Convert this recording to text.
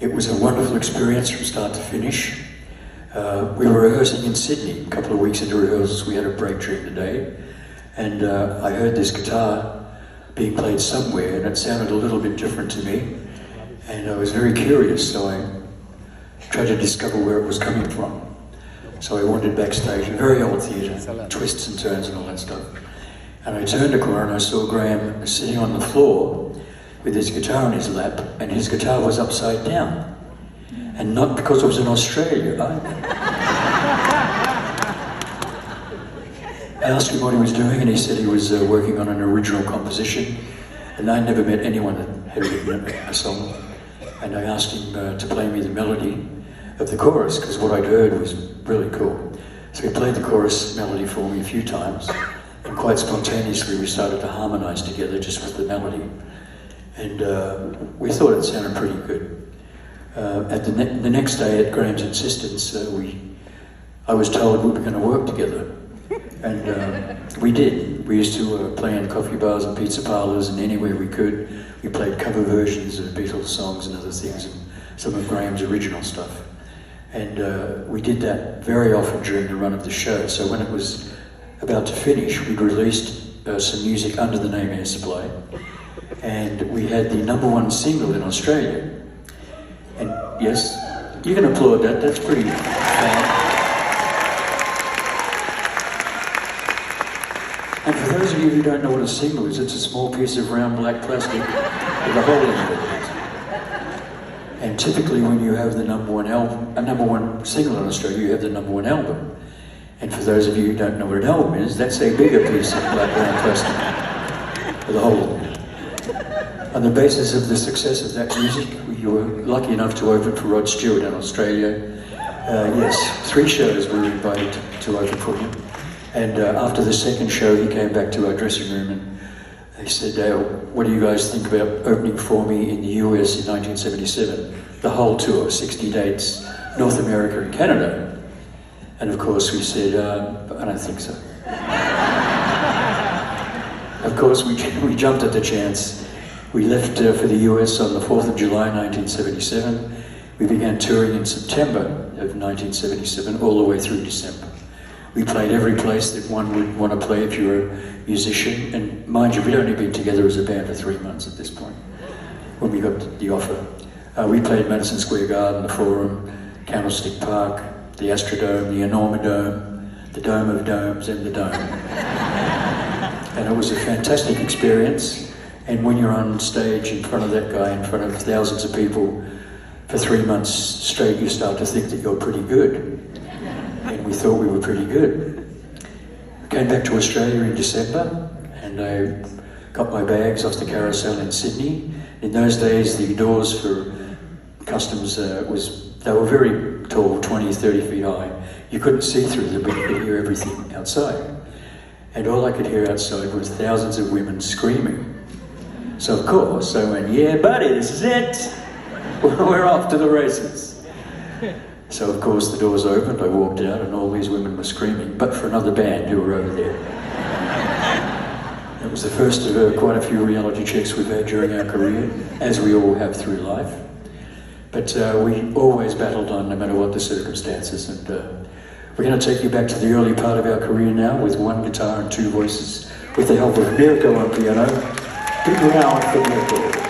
It was a wonderful experience from start to finish. We were rehearsing in Sydney. A couple of weeks into rehearsals, we had a break during the day, and I heard this guitar being played somewhere, and it sounded a little bit different to me, and I was very curious, so I tried to discover where it was coming from. So I wandered backstage, a very old theatre, twists and turns and all that stuff. And I turned a corner and I saw Graham sitting on the floor with his guitar in his lap, and his guitar was upside down. And not because it was in Australia. I asked him what he was doing, and he said he was working on an original composition, and I never met anyone that had written a song. And I asked him to play me the melody of the chorus, because what I'd heard was really cool. So he played the chorus melody for me a few times, and quite spontaneously we started to harmonise together just with the melody. And we thought it sounded pretty good. At the next day, at Graham's insistence, I was told we were going to work together. And we did. We used to play in coffee bars and pizza parlours and anywhere we could. We played cover versions of Beatles songs and other things, and some of Graham's original stuff. And we did that very often during the run of the show. So when it was about to finish, we'd released some music under the name Air Supply. And we had the #1 single in Australia. And yes, you can applaud that, that's pretty fab. And for those of you who don't know what a single is, it's a small piece of round black plastic with a hole in it. And typically when you have the #1 single in Australia, you have the #1 album. And for those of you who don't know what an album is, that's a bigger piece of black round plastic with a hole in it. On the basis of the success of that music, we were lucky enough to open for Rod Stewart in Australia. Yes, 3 shows we were invited to open for him. And after the second show, he came back to our dressing room and he said, what do you guys think about opening for me in the US in 1977? The whole tour, 60 dates, North America and Canada. And of course we said, I don't think so. Of course we jumped at the chance. We left for the US on the 4th of July 1977. We began touring in September of 1977 all the way through December. We played every place that one would want to play if you're a musician. And mind you, we'd only been together as a band for 3 months at this point when we got the offer. We played Madison Square Garden, the Forum, Candlestick Park, the Astrodome, the Enormodome, the Dome of Domes, and the Dome. And it was a fantastic experience. And when you're on stage in front of that guy, in front of thousands of people, for 3 months straight, you start to think that you're pretty good. And we thought we were pretty good. I came back to Australia in December, and I got my bags off the carousel in Sydney. In those days, the doors for customs they were very tall, 20, 30 feet high. You couldn't see through them, but you could hear everything outside. And all I could hear outside was thousands of women screaming. So of course, I went, yeah buddy, this is it. We're off to the races. So of course the doors opened, I walked out and all these women were screaming, but for another band who were over there. It was the first of quite a few reality checks we've had during our career, as we all have through life. But we always battled on no matter what the circumstances, and we're going to take you back to the early part of our career now with 1 guitar and 2 voices, with the help of Mirko on piano. Big round for Mirko.